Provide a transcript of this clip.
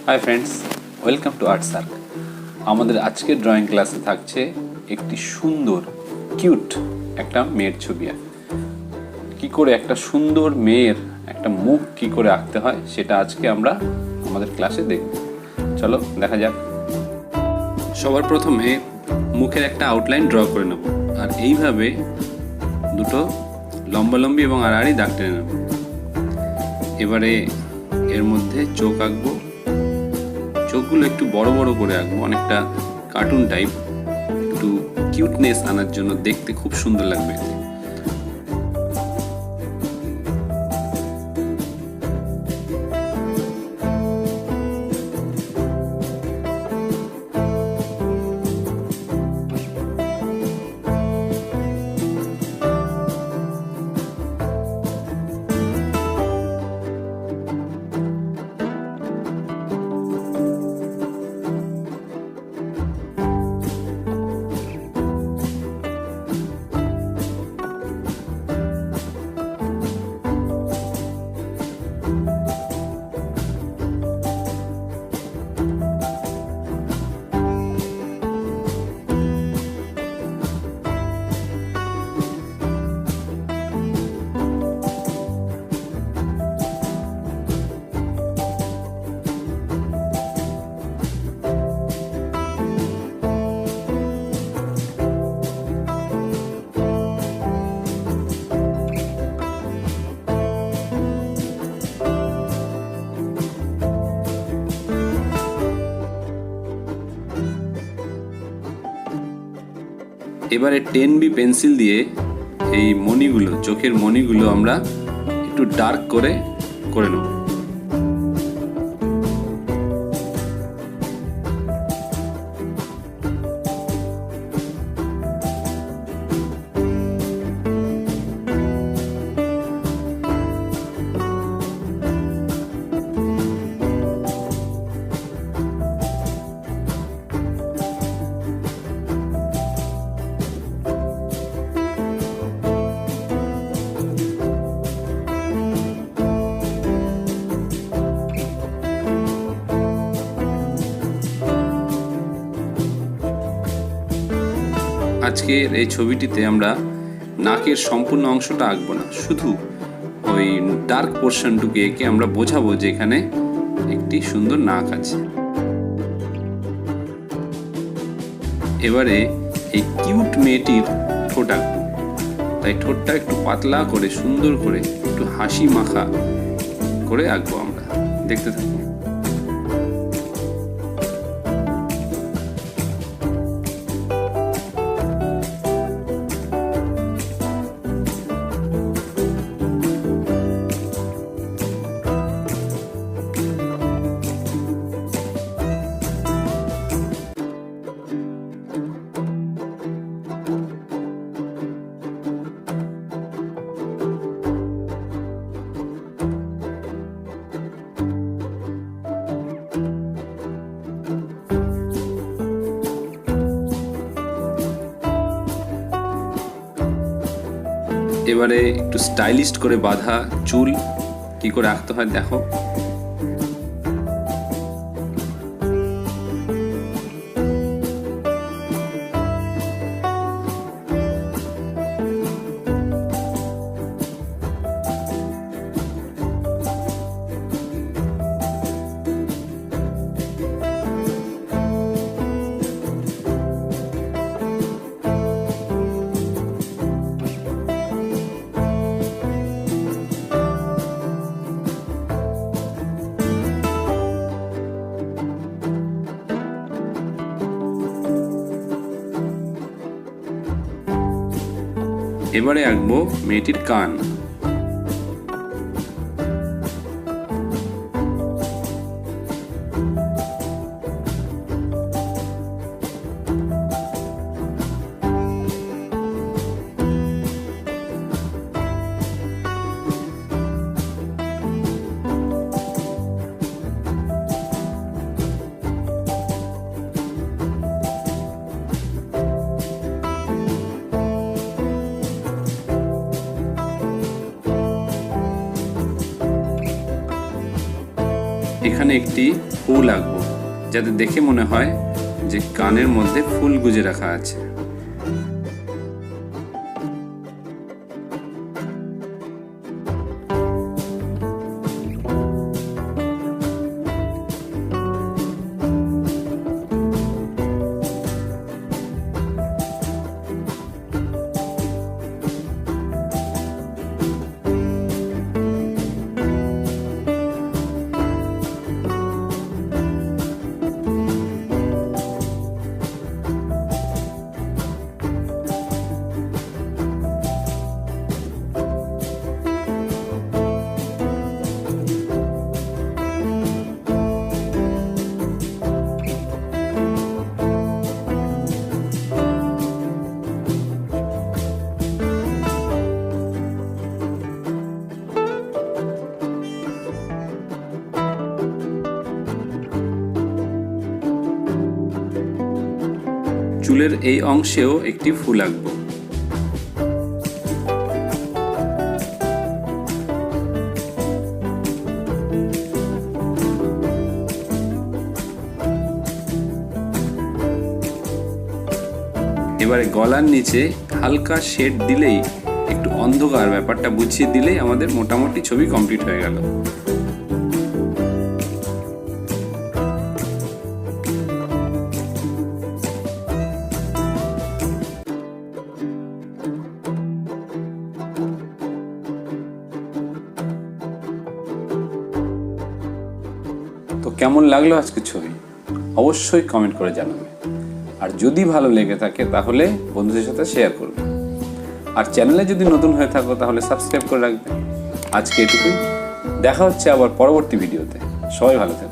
High friends, welcome to Arts Arc. আমাদের আজকের drawing ক্লাসে থাকছে একটি সুন্দর কিউট একটা মেয়ের ছবি। কি করে একটা সুন্দর মেয়ের একটা মুখ কি করে আঁকতে হয় সেটা আজকে আমরা আমাদের ক্লাসে দেখব। চলো দেখা যাক। সবার প্রথমে মুখের একটা আউটলাইন ড্র করে নেব, আর এইভাবে দুটো লম্বালম্বি এবং আড়াআড়ি দাগ টেনে নেব। এবারে এর মধ্যে চোখ আঁকবো। চোখগুলো একটু বড় বড় করে আঁকবো, অনেকটা কার্টুন টাইপ, একটু কিউটনেস আনার জন্য, দেখতে খুব সুন্দর লাগবে। এবারে 10B পেন্সিল দিয়ে এই মণিগুলো, চোখের মণিগুলো আমরা একটু ডার্ক করে নেব। আজকের এই ছবিটিতে আমরা নাকের সম্পূর্ণ অংশটা আঁকবো না, শুধু ওই ডার্ক পোর্শনটুকু এঁকে আমরা বোঝাবো যে এখানে একটি সুন্দর নাক আছে। এবারে এই কিউট মেয়েটির ঠোঁট আঁকবো, তাই ঠোঁটটা একটু পাতলা করে সুন্দর করে একটু হাসি মাখা করে আঁকবো আমরা। দেখতে থাকবো। এবারে একটু স্টাইলিশ করে বাঁধা চুল কি করে আঁকতে হয় দেখো। এবারে আঁকবো মেয়েটির কান। এখানে একটি ফুল আঁকবো, যাতে দেখে মনে হয় যে কানের মধ্যে ফুল গুজে রাখা আছে। চুলের এই অংশেও একটি ফুল আঁকবো। এবারে গলার নিচে হালকা শেড দিলেই, একটু অন্ধকার ব্যাপারটা বুঝিয়ে দিলেই আমাদের মোটামুটি ছবি কমপ্লিট হয়ে গেল। তো কেমন লাগলো আজকের ছবি অবশ্যই কমেন্ট করে জানাবে, আর যদি ভালো লেগে থাকে তাহলে বন্ধুদের সাথে শেয়ার করবে, আর চ্যানেলে যদি নতুন হয়ে থাকো তাহলে সাবস্ক্রাইব করে রাখবে। আজকে এটুকুই, দেখা হচ্ছে আবার পরবর্তী ভিডিওতে। সবাই ভালো থাকবে।